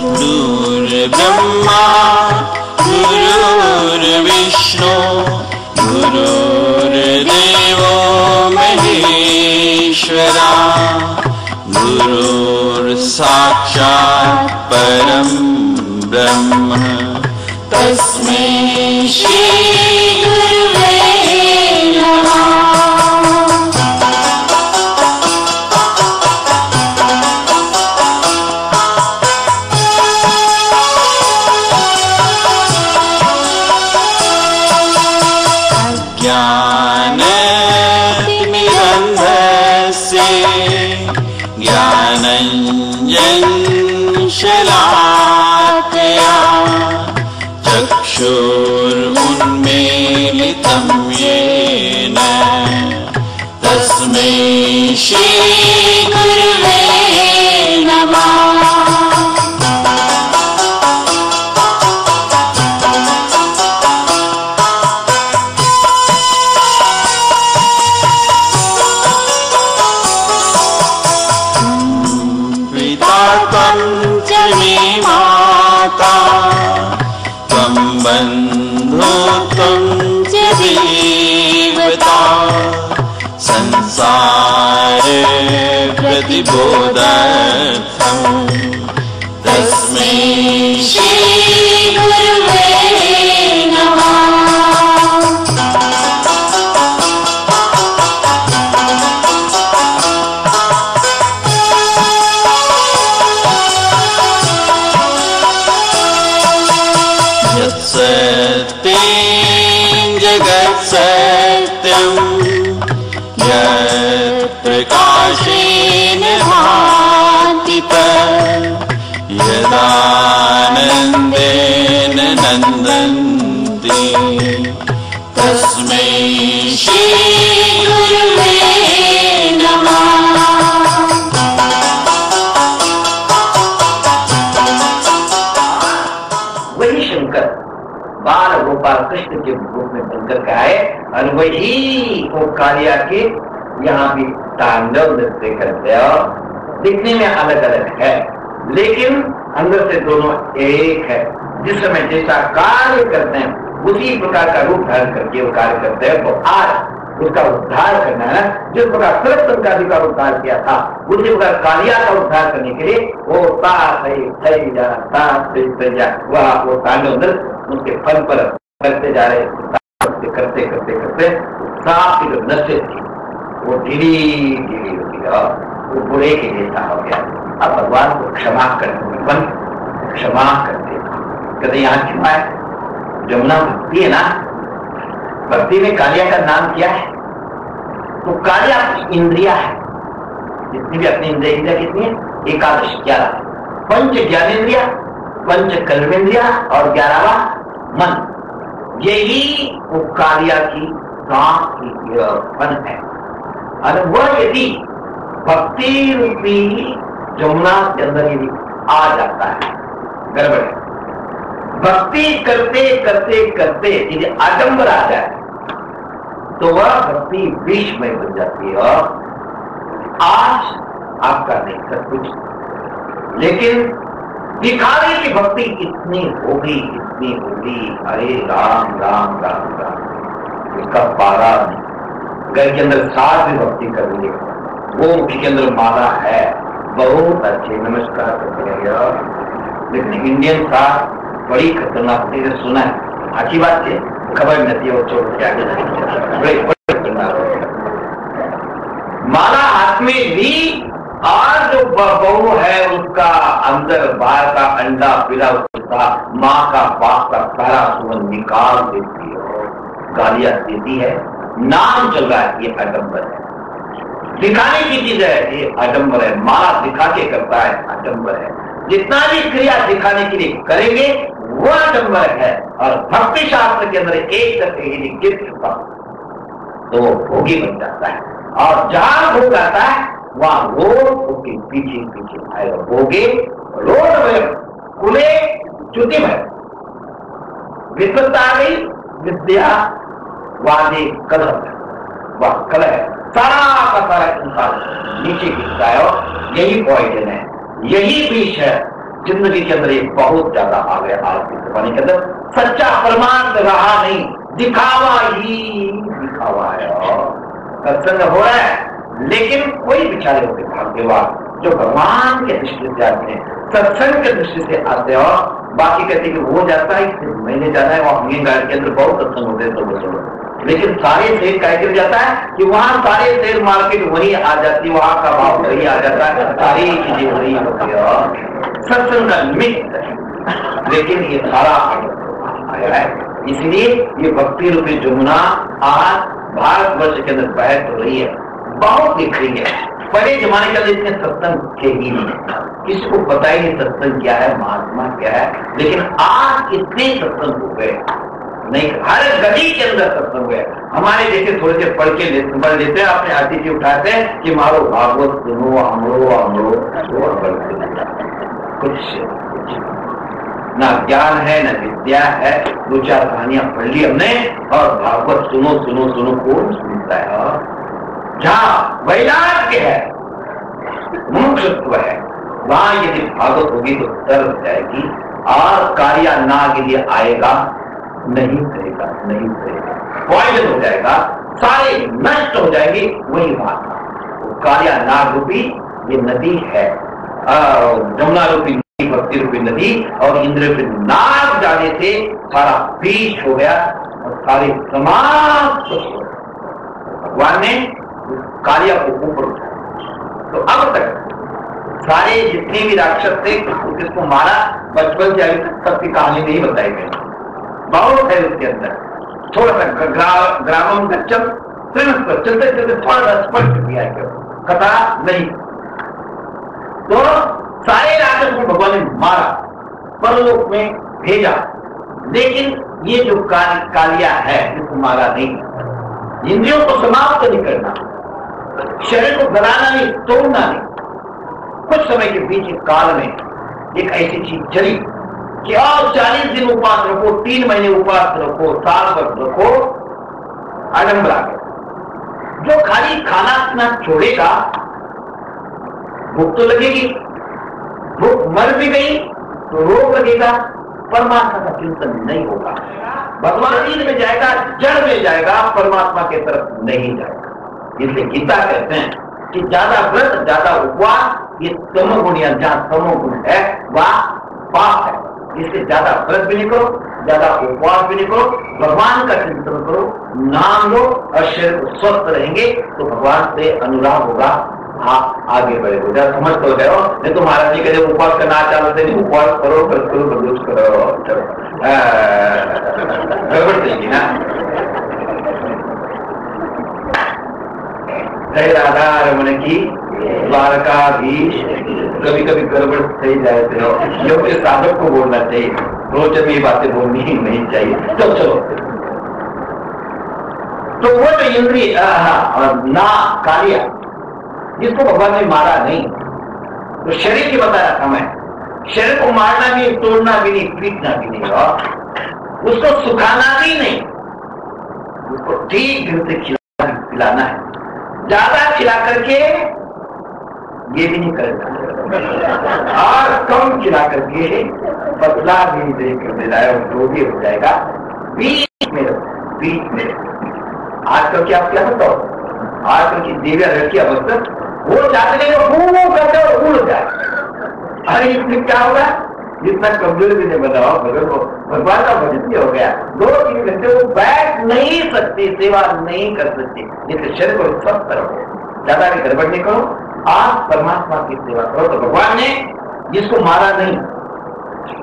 गुरुर्ब्रह्मा गुरुर्विष्णु गुरुर्देवो महेश्वरा गुरुर्साक्षात् परं ब्रह्म तस्मै श्री गुरुवे नमः। ज्ञानञ्जनशलाकया चक्षुरुन्मीलितं येन तस्मै श्री गुरुवे नमः। त्वं बन्धो त्वं च देवता संसारे प्रतिबोधार्थं तस्मै श्री गुरुवे नमः। सत्यं जगत्सत्यं यत्प्रकाशेन भाति यदानन्देन नन्दन्ति तस्मै श्री गुरुवे नमः। वही शंकर बाल गोपाल कृष्ण के रूप में बनकर के आए और वही वो कालिया के यहाँ भी तांडव नृत्य करते हैं। और दिखने में अलग अलग है लेकिन अंदर से दोनों एक है। जिस समय जैसा कार्य करते हैं उसी प्रकार का रूप धारण करके वो कार्य करते हैं। तो आज उसका उद्धार करना है। जिस प्रकार सरस्वती का उद्धार किया था उसी प्रकार कालिया का उद्धार करने के लिए वो वह वो तांडव नृत्य उनके फल पर करते जा रहे। करते करते करते सांप की जो नशे थी वो धीरे धीरे होती और वो बुरे के जैसा हो गया। अब भगवान को क्षमा करते क्षमा करते कहते यहाँ क्षमा है। जमुना भक्ति है ना, भक्ति में कालिया का नाम क्या है? तो कालिया इंद्रिया है। जितनी भी अपनी इंद्रिया कितनी है? 11 पंच ज्ञानेन्द्रिया, पंच कर्मेंद्रिया और 11वां मन। यही वो कालिया की सांप की फन है। और वह यदि भक्ति रूपी जमुना के अंदर यदि आ जाता है गड़बड़। भक्ति करते करते करते यदि आडंबर आ जाए तो वह भक्ति विषमय बन जाती है। और आज आपका नहीं सब कुछ, लेकिन दिखावे की भक्ति इतनी होगी। अरे राम राम राम राम, इसका पारा नहीं। घर के अंदर साथ भी भक्ति कर लीजिए, वो मुखी के अंदर माला है, बहुत अच्छे नमस्कार करते हैं। लेकिन इंडियन साथ बड़ी खतरनाक होती है, सुना है। अच्छी बात है, खबर नहीं वो छोड़ के आगे बड़ी खतरनाक होती है। माला हाथ में ली और जो बहू है उसका अंदर बाहर का अंडा पिला उसका माँ का बाप का सारा सुगंध निकाल देती है और गालियां देती है। नाम चल रहा है, ये आडंबर है। दिखाने की चीज है, ये आडंबर है। माला दिखा के करता है, आडंबर है। जितना भी क्रिया दिखाने के लिए करेंगे वो आडंबर है। और भक्ति शास्त्र के अंदर एक करके यदि गिर चुका तो वो भोगी बन जाता है। और जहां भोग आता है वहां रोड उसके पीछे पीछे आएगा। भोगे रोड में खुले च्युति में विद्वत्ता आ गई, विद्या वादे कलह, वह कलह सारा का सारा इंसान नीचे गिरता है। और यही पॉइजन है, यही विष है जिंदगी के अंदर। एक बहुत ज्यादा आ गया आज के जमाने के अंदर। सच्चा परमार्थ रहा नहीं, दिखावा ही दिखावा है। सत्संग हो रहा है लेकिन कोई बेचारे होते भाग्यवान जो भगवान के दृष्टि से आते हैं, सत्संग के दृष्टि से आते हैं। और बाकी कहते कि वो जाता है, मैंने जाना है, वहां हंगे गाड़ के अंदर बहुत सत्संग होते हैं, तो चलो। लेकिन सारे शेर क्या कर जाता है कि वहां सारे शेर मार्केट वही आ जाती, वहां का भाव वही आ जाता है, सारी चीजें वही होती है, सत्संग का निमित्त है। लेकिन ये सारा आया है, इसलिए ये भक्ति रूपी जमुना आज भारतवर्ष के अंदर बह तो रही है। बहुत दिख रही है। पहले जमाने के अंदर इतने सत्संग थे ही नहीं, किसी को पता ही नहीं सत्संग क्या है, महात्मा क्या है। लेकिन आज इतने सत्संग हो गए, नहीं हर गली के अंदर सत्संग हुए। हमारे जैसे थोड़े से पढ़ लेते हैं, अपने आतिथ्य उठाते हैं कि मारो भागवत सुनो, हमरो कुछ ना ज्ञान है न विद्या है। दो चार कहानियां पढ़ ली हमने और भागवत सुनो सुनो सुनो, कौन सुनता है? जहां वैराग्य है, मुमुक्षुत्व है, वहां यदि भागवत होगी तो तरस जाएगी और कार्य ना के लिए आएगा, नहीं करेगा, नहीं करेगा, पॉइजन हो जाएगा, सारे नष्ट हो जाएंगे। वही बात कार्य नाग रूपी ये नदी है, जमुना रूपी नदी, भक्ति रूपी नदी, और इंद्र रूपी नाग जाने से सारा बीच हो गया और सारे समाप्त हो गए। भगवान ने कार्य को ऊपर उठाया। तो अब तक सारे जितने भी राक्षस थे किसको मारा, बचपन से अभी तक सबकी कहानी नहीं बताई गई, बहुत है उसके अंदर। थोड़ा सा ग्रामम गच्छम चलते चलते थोड़ा सा स्पष्ट किया है, कथा नहीं। तो सारे राक्षस को भगवान ने मारा, परलोक में भेजा, लेकिन ये जो कालिया है इसको मारा नहीं। इंद्रियों को समाप्त नहीं करना, शरीर को गलाना नहीं, तोड़ना नहीं। कुछ समय के बीच काल में एक ऐसी चीज चली कि और 40 दिन उपवास रखो, 3 महीने उपवास रखो, साल भर रखो, आडंबर आ गया। जो खाली खाना पीना छोड़ेगा भूख तो लगेगी, भूख मर भी गई तो रोग लगेगा, परमात्मा का चिंतन नहीं होगा, भगवान में जाएगा, जड़ में जाएगा, परमात्मा के तरफ नहीं जाएगा। इसलिए गीता कहते हैं कि ज्यादा व्रत ज्यादा उपवास ये तमोगुण, या जहां तमोगुण है वह पाप है। इसलिए ज्यादा व्रत भी नहीं करो, ज्यादा उपवास भी नहीं करो, भगवान का चिंतन करो, नाम लो और शरीर को स्वस्थ रहेंगे तो भगवान से अनुराग होगा, आप आगे बढ़ेगा। जब समझ तो गए हो, नहीं तो महाराज जी कहते उपवास करना चाहते नहीं, उपवास करो, प्रदोष करो, गड़बड़ देगी ना। जय राधा रमन की द्वारकाधीश। कभी कभी गड़बड़ सही जाते हो, योग्य साधक को बोलना चाहिए, रोज में ये बातें बोलनी ही नहीं चाहिए। तो चलो, तो वो जो इंद्रिय ना कार्य जिसको भगवान ने मारा नहीं, तो शरीर की बताया था मैं, शरीर को मारना भी, तोड़ना भी नहीं, पीटना भी नहीं, और उसको सुखाना भी नहीं, उसको ठीक ढंग से खिलाना है। ज्यादा खिला करके ये भी नहीं करना और कम खिला करके पतला भी देकर दिलाए, जो भी हो जाएगा बीच में। आजकल की आप क्या बताओ, आजकल की देविया लड़कियां मतलब वो चाहते हैं वो करते और भूल हो जाए। अरे इसमें क्या होगा, जितना कमजोर भी नहीं बताओ, भगवान का भजन भी हो गया, 2-3 घंटे वो बैठ नहीं सकती, सेवा नहीं कर सकती। इसलिए शरीर को स्वस्थ रखो, ज्यादा भी गड़बड़ नहीं करो, आप परमात्मा की सेवा करो। तो भगवान ने जिसको मारा नहीं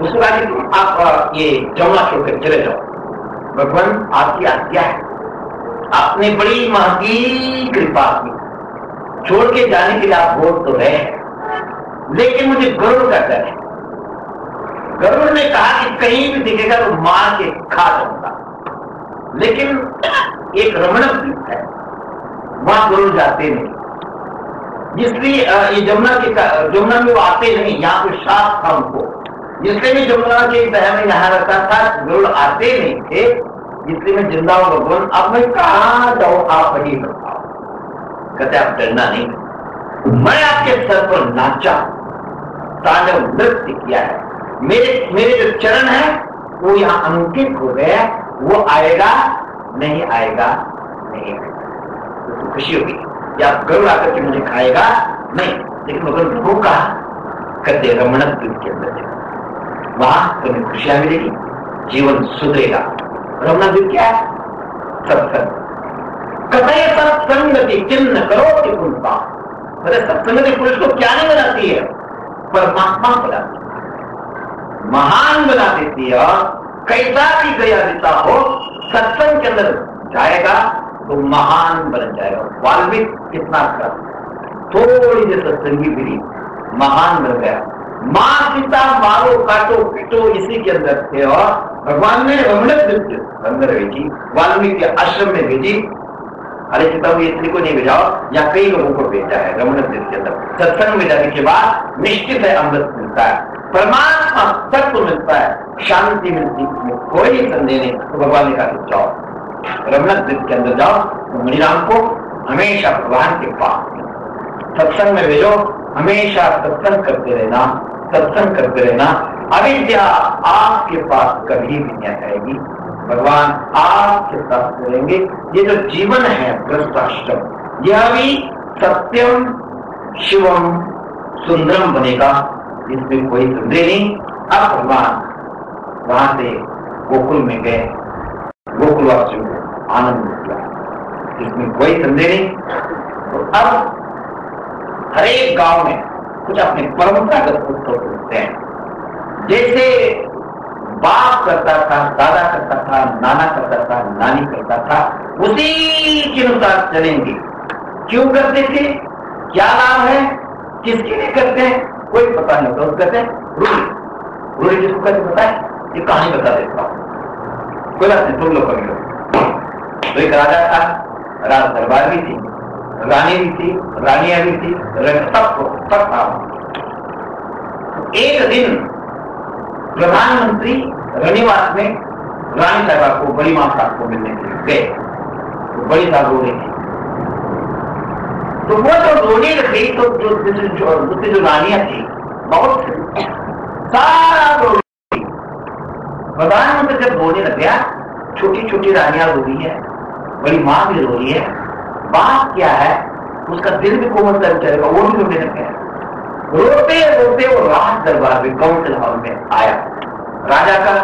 उसके बाद आप ये जमुना छोड़कर चले जाओ, भगवान आपकी आज्ञा है, आपने बड़ी महंगी कृपा की, छोड़ के जाने के लिए आप बोल तो रहे हैं, लेकिन मुझे गरुड़ का डर है। गरुड़ ने कहा कि कहीं भी दिखेगा तो मार के खा जाऊंगा, लेकिन एक रमण द्वीप है, वहां गरुड़ जाते नहीं, इसलिए ये जमुना में वो आते नहीं। यहाँ पे श्राप था उनको, इसलिए मैं जमुना के तह में यहाँ रहता था, गरुड़ आते नहीं थे, इसलिए मैं जिंदा हूँ भगवान, अब मैं कहाँ जाऊँ, आप वही बताओ। कहते आप डरना नहीं, मैं आपके सर पर नाचा, तांडव नृत्य किया है, मेरे जो चरण है वो यहाँ अंकित हो गए, वो आएगा नहीं आएगा नहीं आएगा। तो खुशी होगी कि आप गरुड़ आकर के मुझे खाएगा नहीं, लेकिन मगर प्रभु का कहते रमण द्वीप के अंदर वहां तुम्हें खुशियां मिलेगी, जीवन सुधरेगा। रमण द्वीप क्या है? सत्संग। कथय सत्संगति चिन्ह करो कि पुरुषा, अरे सत्संगति पुरुष को क्या नहीं बनाती है? परमात्मा बनाती है, महान बना देती है। कैसा भी गया देता हो, सत्संग के अंदर जाएगा तो महान बन जाएगा। वाल्मीकि कितना अच्छा, थोड़ी देर सत्संगी मिली, महान बन गया। मां सीता मारो काटो पीटो इसी के अंदर थे, और भगवान ने रमण द्वीप अंदर भेजी, वाल्मीकि आश्रम में भेजी। अरे सीता इतनी को नहीं भेजाओ, या कई लोगों को भेजा है रमण द्वीप के अंदर। सत्संग में जाने के बाद निश्चित है अमृत मिलता है, परमात्मा तत्व मिलता है, शांति मिलती है, कोई संदेह नहीं। तो भगवान ने कहा जाओ रमण द्वीप के अंदर जाओ, तो मणिराम को हमेशा भगवान के पास सत्संग में भेजो, हमेशा सत्संग करते रहना, सत्संग करते रहना। अविद्या आपके पास कभी भी नहीं आएगी, भगवान आपके साथ करेंगे। ये जो जीवन है भ्रष्टाश्रम, यह भी सत्यम शिवम सुंदरम बनेगा, इसमें कोई संदेह नहीं। अब भगवान वहां से गोकुल में गए, गोकुलवासियों को आनंद मिला, इसमें कोई संदेह नहीं। तो अब हर एक गांव में कुछ अपने परंपरागत उत्सव होते हैं, जैसे बाप करता था, दादा करता था, नाना करता था, नानी करता था, उसी के अनुसार चलेंगे। क्यों करते थे, क्या लाभ है, किसके लिए करते हैं, कोई पता नहीं होता। कहते हैं रूढ़ी, रूढ़ी जिसको कहते पता है, ये कहानी बता देता हूँ, कोई बात नहीं, तुम लोग कभी। तो एक राजा था, राज दरबार भी थी, रानी भी थी, रानियां भी थी, सब था। एक दिन प्रधानमंत्री रनिवास में रानी साहबा को, बड़ी मां साहब को मिलने के लिए गए, तो बड़ी साहब रो रही थी। तो वो जो रोने लगी, तो जो रानियां थी बहुत सारा रो रही थी। प्रधानमंत्री जब रोने लग गया, छोटी छोटी रानियां रो रही है, बड़ी मां भी रो रही है, बात क्या है, उसका दिल भी कोमल कर जाएगा, वो भी रोने लग गया। रोते रोते वो राज दरबार में, काउंसिल हॉल में आया। राजा का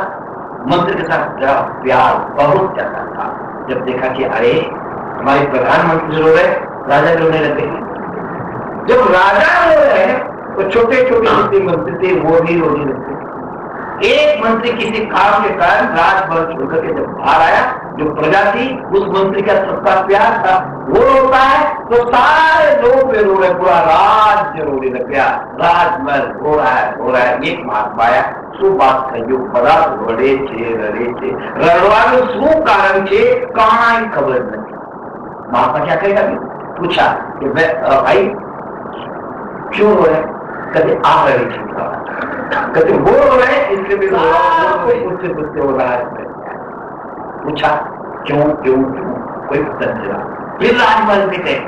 मंत्री के साथ प्यार बहुत ज्यादा था। जब देखा कि अरे हमारे प्रधानमंत्री रो रहे, राजा रोने लगे। जब राजा रो रहे तो छोटे छोटे मंत्री थे, वो भी रोने लगे। एक मंत्री किसी काम के कारण राजभवन छोड़कर के जब बाहर आया, जो प्रजा थी उस मंत्री का सबका प्यार था, वो रोता है तो सारे लोग रो रहे, पूरा राज्य रोने लग गया, राजमहल रो रहा है। एक महात्मा आया, શું વાત થયું, બધા રડે છે, રડવાનું શું કારણ છે, કાંઈ ખબર નથી। महात्मा क्या कहेगा, पूछा कि भाई क्यों रो रहे, कहते आ रही थी, कहते वो रो रहे इसलिए भी रो रहा हूं, पूछते हो रहा है। पूछा क्यों क्यों क्यों, कोई उत्तर नहीं रहा। फिर राजमहल में गए,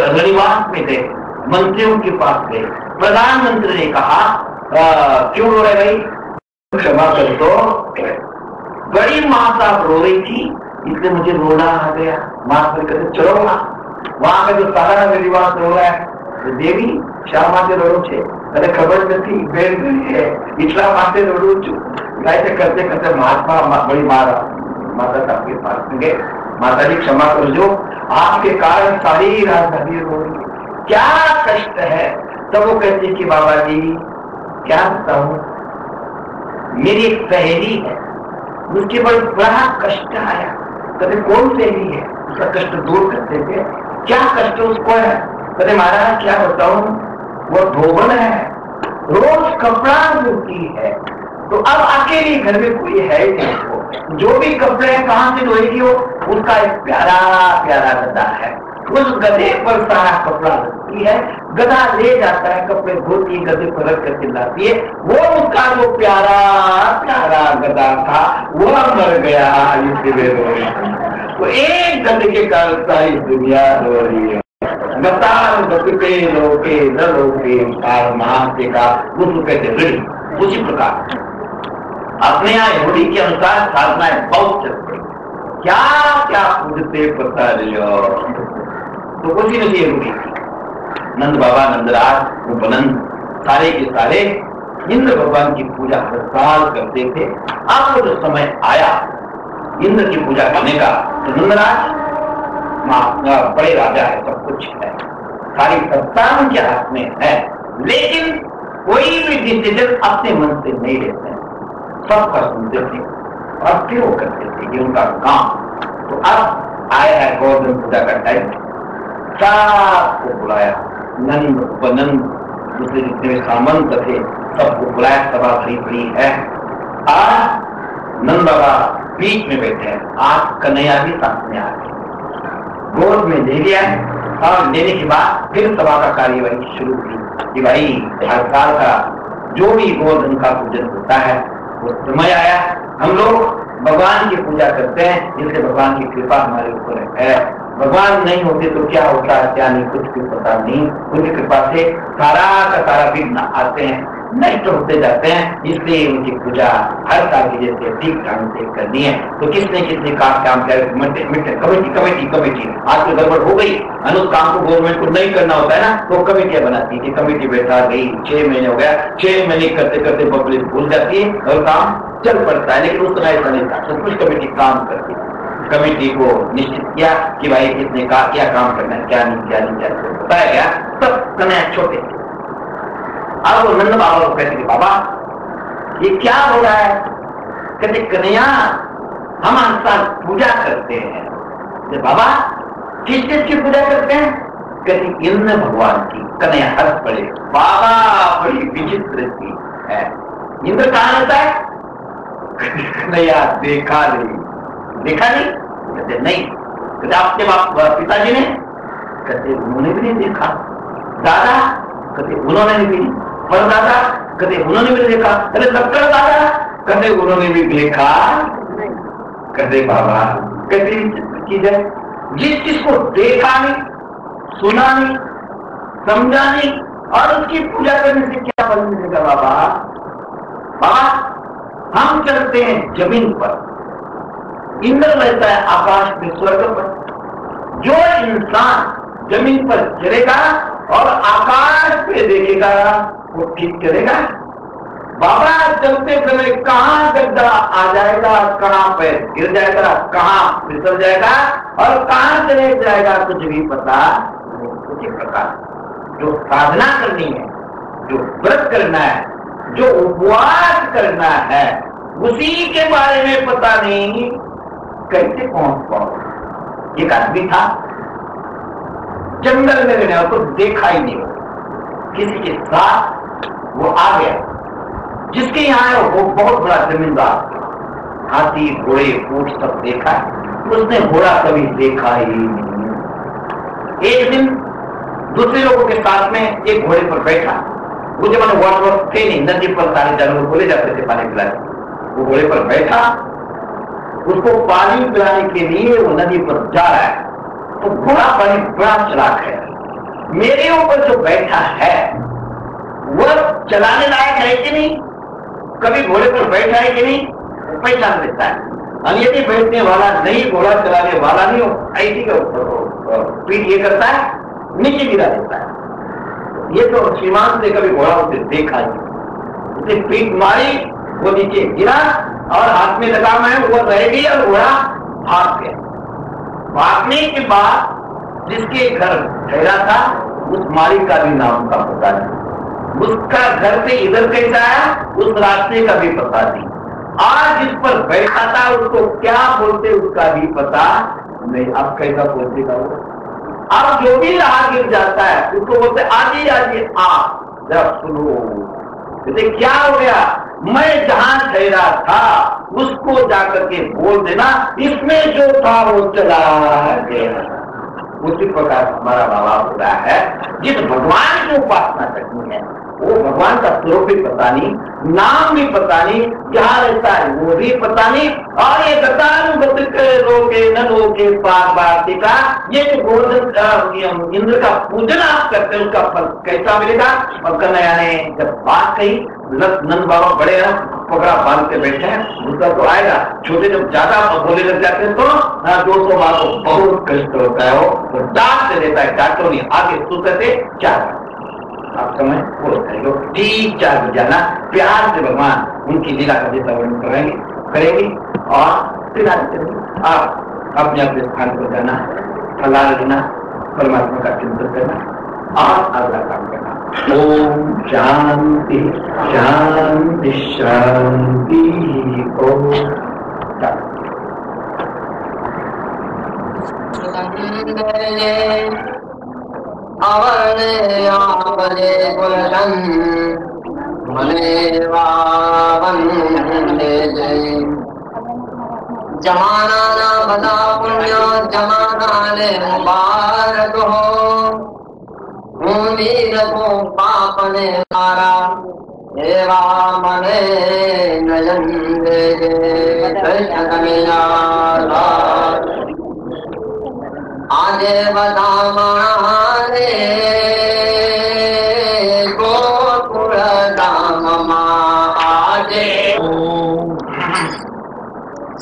रनिवास में गए, मंत्रियों के पास गए, प्रधानमंत्री ने कहा क्यों रो रहे भाई, क्षमा कर दो, बड़ी मां साहब रो रही थी इसलिए मुझे रोना आ गया। मां कहते चलो वहां का जो सारा रनिवास रो रहा है, तो देवी શા માટે રડો છે, તને ખબર નથી, બેન છે એટલા માટે રડું છું। ऐसे करते करते महात्मा बड़ी माता साहब के पास में गए, माता जी क्षमा कर दो, आपके कारण सारी राजधानी रो रही है, क्या कष्ट है। तब वो कहती कि बाबा जी क्या बताऊं, मेरी एक सहेली है, उसके बड़ा कष्ट आया। कहते कौन सहेली है, उसका कष्ट दूर करते थे, क्या कष्ट उसको है। कहते महाराज क्या बताऊं, वो धोबन है, रोज कपड़ा धोती है, तो अब अकेले घर में कोई है ही नहीं, जो भी कपड़े कहां से धोएगी वो, उसका एक प्यारा प्यारा गद्दा है, उस गधे पर सारा कपड़ा रखती है, गधा ले जाता है, कपड़े धोती गधे पर रख कर चिल्लाती है। वो उसका जो प्यारा प्यारा गधा था वह मर गया, इसलिए रो रही है। तो एक गधे के कारण सारी दुनिया रो रही है। गतार गति लोके न लोके महाशय का उसको कहते ऋणी। उसी प्रकार अपने यहाँ रूढ़ी के अनुसार साधनाएं बहुत चल पड़ी, क्या क्या पूजते पता लियो। तो उसी में ये रूढ़ी थी। नंद बाबा, नंदराज, उपनंद सारे के सारे इंद्र भगवान की पूजा हर साल करते थे। अब जो समय आया इंद्र की पूजा करने का, तो नंदराज बड़े राजा है, सब कुछ है, सारी सत्ता उनके हाथ में है, लेकिन कोई भी डिसीजन अपने मन से नहीं लेते हैं, सबका सुनते थे और फिर वो करते थे, ये उनका काम। तो अब आया है गोवर्धन पूजा का टाइम, सबको बुलाया, नंद उपनंद दूसरे जितने सामंत थे सबको बुलाया, सभा भरी भरी है। आज नंद बाबा बीच में बैठे हैं, आज कन्हैया भी साथ में आ गए, गोद में ले लिया और लेने के बाद फिर सभा का कार्यवाही शुरू हुई कि भाई हर साल का जो भी गोवर्धन का पूजन होता है वो समय आया, हम लोग भगवान की पूजा करते हैं, जिससे भगवान की कृपा हमारे ऊपर है। भगवान नहीं होते तो क्या होता है क्या नहीं, कुछ भी पता नहीं। उनकी कृपा से सारा का सारा विघ्न आते हैं, नष्ट होते जाते हैं, इसलिए उनकी पूजा हर साल की जैसे ठीक ढंग से करनी है। तो किसने किसने काम किया, कमेटी कमेटी कमेटी आज तो गड़बड़ हो गई, अनुस काम को गवर्नमेंट को नहीं करना होता है ना, तो कमेटियां बनाती है कि कमेटी बैठा गई, 6 महीने हो गया, 6 महीने करते करते पब्लिक भूल जाती है और काम चल पड़ता है। लेकिन उस समय ऐसा नहीं था, सब कुछ कमेटी काम करती है। कमेटी को निश्चित किया कि भाई किसने कहा क्या काम करना है, क्या नहीं बताया गया, सब कन्हैया छोटे। अब वो नंद बाबा को कहते बाबा ये क्या हो रहा है, कहते कन्हैया हम हर पूजा करते हैं। बाबा किस चीज की पूजा करते हैं, कहते इंद्र भगवान की। कन्हैया हंस पड़े, बाबा बड़ी विचित्र की है, इंद्र कहाँ रहता है, कन्हैया देखा नहीं, कहते नहीं, कहते आपके बाप पिताजी ने, कहते उन्होंने भी नहीं देखा, दादा कहते उन्होंने भी नहीं, परदादा कहते उन्होंने भी देखा, कहते लक्कड़ दादा कहते उन्होंने भी देखा, कहते बाबा कहते चीज है, जिस चीज को देखा नहीं, सुना नहीं, समझा नहीं और उसकी पूजा करने से क्या फल मिलेगा बाबा। हम चलते हैं जमीन पर, इंद्र रहता है आकाश में, स्वर्ग पर। जो इंसान जमीन पर चलेगा और आकाश पे देखेगा वो ठीक चलेगा। बाबा चलते समय कहाँ गड्ढा आ जाएगा, कहाँ पैर गिर जाएगा, कहाँ फिसल जाएगा और कहाँ चले जाएगा कुछ भी पता नहीं। उसी प्रकार जो साधना करनी है, जो व्रत करना है, जो उपवास करना है, उसी के बारे में पता नहीं कैसे पहुंच पाओ। एक आदमी था जंगल में रहने, उसको देखा ही नहीं, किसी के साथ वो आ गया, जिसके यहाँ वो बहुत बड़ा जमींदार, हाथी घोड़े ऊंट सब देखा, उसने घोड़ा कभी देखा ही नहीं। एक दिन दूसरे लोगों के साथ में एक घोड़े पर बैठा, वो जब मैंने वाटर थे नहीं, नदी पर सारे जानवर को ले जाते थे पानी पिलाने, वो घोड़े पर बैठा, उसको पानी पिलाने के लिए वो नदी पर जा रहा है, तो घोड़ा पानी बड़ा चलाक है, मेरे ऊपर जो बैठा है वह चलाने लायक है कि नहीं, कभी घोड़े पर बैठा है कि नहीं, पहचान लेता है। अन्यथा बैठने वाला नहीं, घोड़ा चलाने वाला नहीं हो, ऐसी का पीठ ये करता है, नीचे गिरा देता है। ये तो श्रीमान से कभी घोड़ा उसे देखा नहीं, उसे पीठ मारी, वो नीचे गिरा और हाथ में लगा मैं वो रह गई और घोड़ा भाग गया। भागने के बाद जिसके घर ठहरा था उस मालिक का भी नाम का पता नहीं, उसका घर से इधर कैसा आया उस रास्ते का भी पता नहीं, आज जिस पर बैठा था उसको क्या बोलते उसका भी पता नहीं। अब कैसा बोलते था वो, अब जो भी राह गिर जाता है उसको बोलते आजी आजी आप जरा सुनो, कहते क्या हो गया, मैं जहां ठहरा था उसको जाकर के बोल देना, इसमें जो था वो चला गया। उसी प्रकार हमारा बाबा हो रहा है। जिस भगवान की उपासना करनी है वो भगवान का स्वरूप भी पता नहीं, नाम भी पता नहीं, क्या रहता है वो भी पता नहीं, और ये गतानुगतिक लोके न लोके पार्वती का ये जो गोवर्धन इंद्र का पूजन आप करते हैं उसका फल कैसा मिलेगा। और कन्हैया ने जब बात कही, नंद बाबा बड़े पकड़ा बांध के बैठे हैं, उनका तो आएगा, छोटे जब ज्यादा बोले लग जाते हैं तो 200 बार को बहुत कष्ट होता है, वो तो डांट से देता है, डांटो नहीं आगे सुनते चार आप समय पूरा करेंगे, ठीक 4 बजे जाना, प्यार से भगवान उनकी लीला का जैसा वर्णन करेंगे और फिर आप अपने अपने स्थान पर जाना, फलाह लेना, परमात्मा का चिंतन करना और अगला काम करना। ओम शांति शांति शांति। ओम अवने आवने गुलशन मने वावंदे जमाना ना बदा पुण्य जमाना ने मुबारक हो, उम्मीद को पाप ने मारा एवा मने नयन दे कृष्ण कन्हैया आजे बता मारे गोकुल धाम आजे।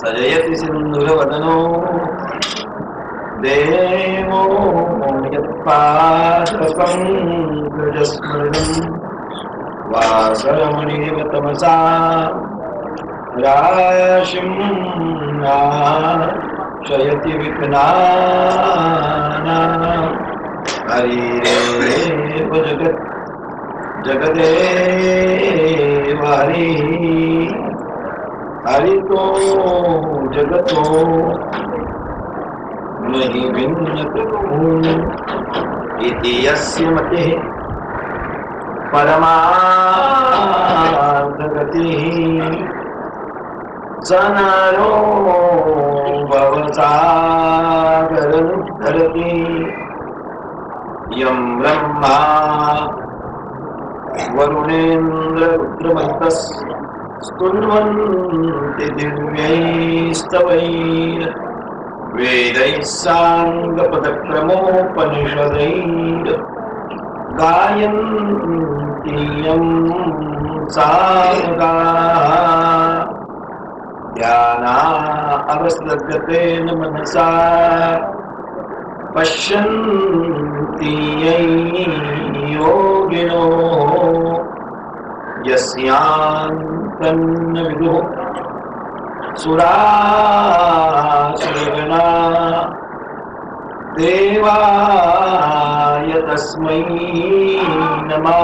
सजयति सिंधुरवदनो देवो यत्पाशपङ्कजस्मरणम् वासरमणिव तमसा राशिं नाशयति विघ्नानां हरिरेव जगदेव हरिः हरितो जगतो नहीं भिन्नतु इति यस्य मतिः परमार्थगतिः स नरो भवसागरमुद्धरति यं ब्रह्मा वरुणेन्द्र रुद्रमन्तस्तुन्वन्ति दिव्यैस्तवैः वेदैः साङ्गपदक्रमोपनिषदैः गायन्ति यं सामगाः ध्यानावस्थितेन मनसा पश्यन्ति योगिनो यस्यान्तन्न विदुः सुरासुरगणा देवाय तस्मै नमः।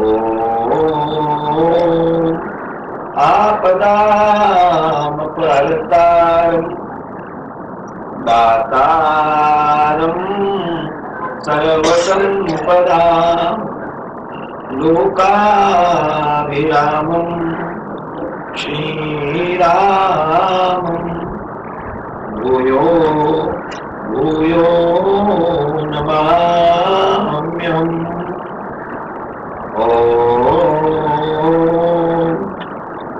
ओम आपदामपहर्तारं दातारं सर्वसम्पदां लोकाभिरामं श्रीरामं भूयो भूयो नमाम्यहम्। ओम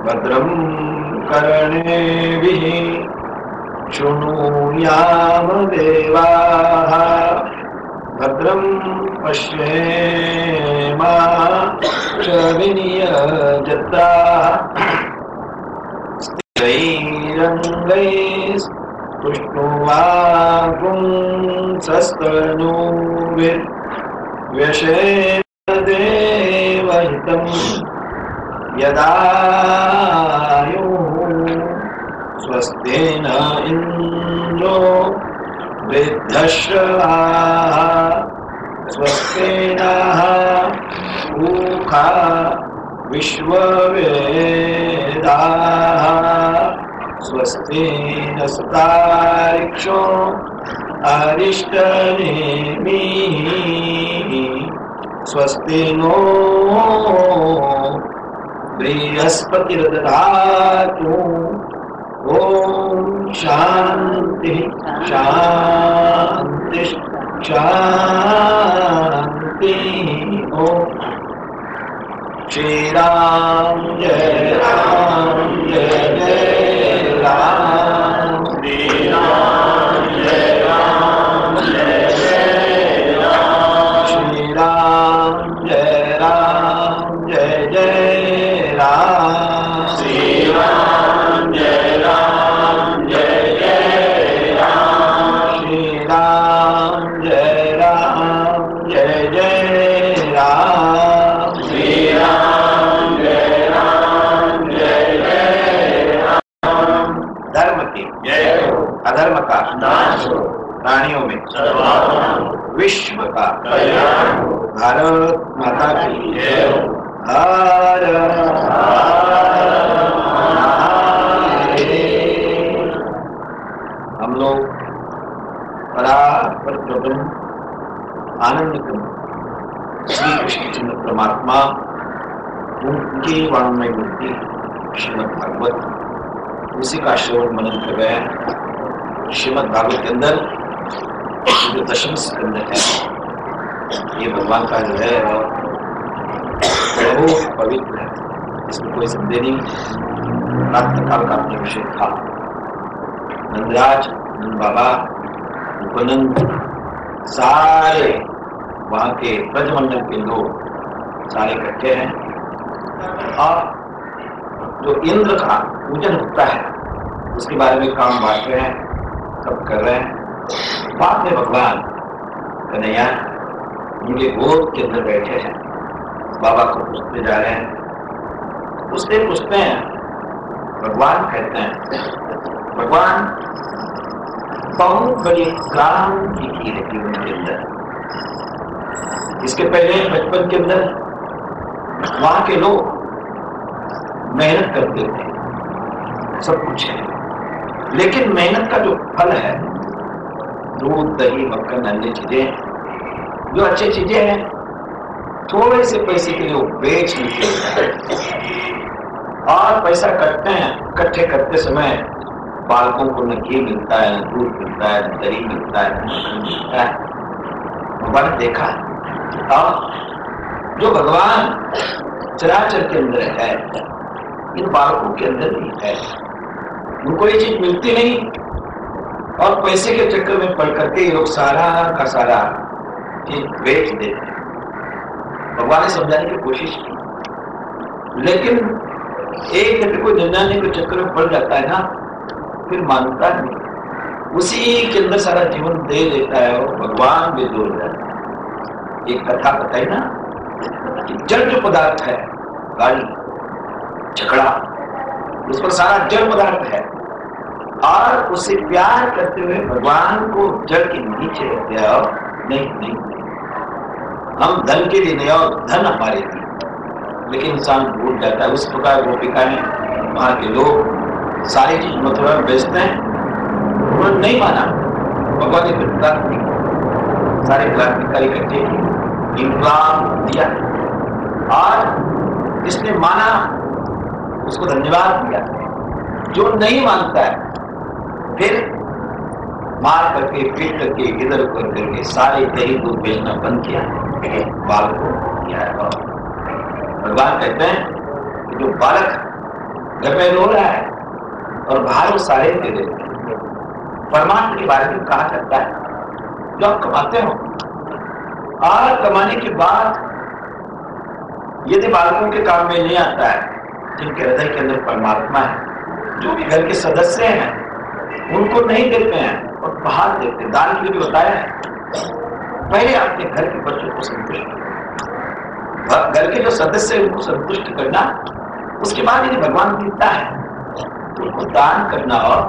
भद्रं कर्णेभिः शृणुयाम देवाः भद्रं पश्येमाक्षभिर्यजत्राः स्थिरैरङ्गैस्तुष्टुवापुंसस्तनूभिर्व्यशेम देवहितं यदायुः स्वस्तेन इन्द्रो वृद्धश्रवाः स्वस्तेनः पूषा विश्ववेदाः स्वस्तेन सुतारिक्षो अरिष्टनेमिः स्वस्ति नो बृहस्पतिर्दधातु ओम शांति शांति शांति। ओम श्री राम जय राम श्री राम जय राम श्री राम जय राम श्री राम जय राम श्री राम जय राम श्री धर्म की जय हो, अधर्म का नाश हो, प्राणियों में विश्व का कल्याण हो, भारत माता की जय हो। हर हम लोग परात्पर आनंद श्री कृष्ण चंद्र परमात्मा उनकी वाङ्मय मूर्ति श्रीमद् भागवत उसी का श्रवण मनन कर रहे हैं। श्रीमद् भागवत के अंदर जो दशम स्कंद है ये भगवान का जो है बहुत पवित्र है, इसमें कोई संदेह नहीं। प्रातः काल का अपने विषय था। नंदराज, नंद बाबा, उपनंद, सारे वहां के ब्रजमंडल के लोग सारे इकट्ठे हैं और जो इंद्र का पूजन होता है उसके बारे में काम बांट रहे हैं, सब कर रहे हैं। बाद में भगवान कन्हैया उनके गोद के अंदर बैठे हैं, बाबा को पूछते जा रहे हैं। पूछते हैं, भगवान कहते हैं, भगवान बहुत बड़ी क्रांति की है जीवन के अंदर। इसके पहले बचपन के अंदर वहां के लोग मेहनत करते थे, सब कुछ है, लेकिन मेहनत का जो फल है, दूध, दही, मक्खन, अन्य चीजें, जो अच्छी चीजें हैं, थोड़े से पैसे के लिए वो बेच लेते हैं और पैसा इकट्ठे करते समय बालकों को न घी मिलता है, न दूध मिलता है, न दही मिलता है, न मक्खन मिलता है। भगवान ने देखा और जो भगवान चराचर के अंदर है, इन बालकों के अंदर भी है। उनको ये चीज मिलती नहीं और पैसे के चक्कर में पड़ करके ये लोग सारा का सारा चीज बेच देते हैं। भगवान ने समझाने की कोशिश की, लेकिन एक व्यक्ति को जानने के चक्कर में पड़ जाता है ना, फिर मानता नहीं, उसी के अंदर सारा जीवन दे देता है और भगवान भी दूर जाता है। एक कथा बताई ना, जड़ जो पदार्थ है, गाड़ी, झगड़ा, उस पर सारा जड़ पदार्थ है और उसे प्यार करते हुए भगवान को जड़ के नीचे रखते हैं और नहीं, हम धन के लिए नहीं और धन हमारे लिए, लेकिन इंसान भूल जाता है। उस प्रकार गोपिका ने, वहां के लोग सारी चीज मथुरा में बेचते हैं, उन्होंने नहीं माना। भगवान ने फिर सारे क्रांतिकारी इकट्ठे किए, इनकलाब दिया और जिसने माना उसको धन्यवाद दिया। जो नहीं मानता है फिर मार करके, पीट करके, इधर उधर करके सारे दही दूध बेचना बंद किया, बाल को किया है। भगवान कहते हैं कि जो बालक घर में रो रहा है और बाहर वो सारे दे देते हैं, परमात्मा के बारे में कहा जाता है जो आप कमाते हो और कमाने के बाद यदि बालकों के काम में नहीं आता है, जिनके हृदय के अंदर परमात्मा है, जो भी घर के सदस्य हैं उनको नहीं देते हैं और बाहर देते। दान के लिए भी बताया है, पहले अपने घर के बच्चों को संतुष्ट करना, घर के जो सदस्य है उनको संतुष्ट करना, उसके बाद यदि भगवान देता है तो उनको दान करना। और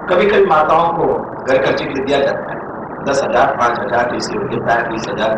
कभी कभी माताओं को घर खर्चे के लिए दिया जाता है 10,000, 5,000, 20,000, 20,000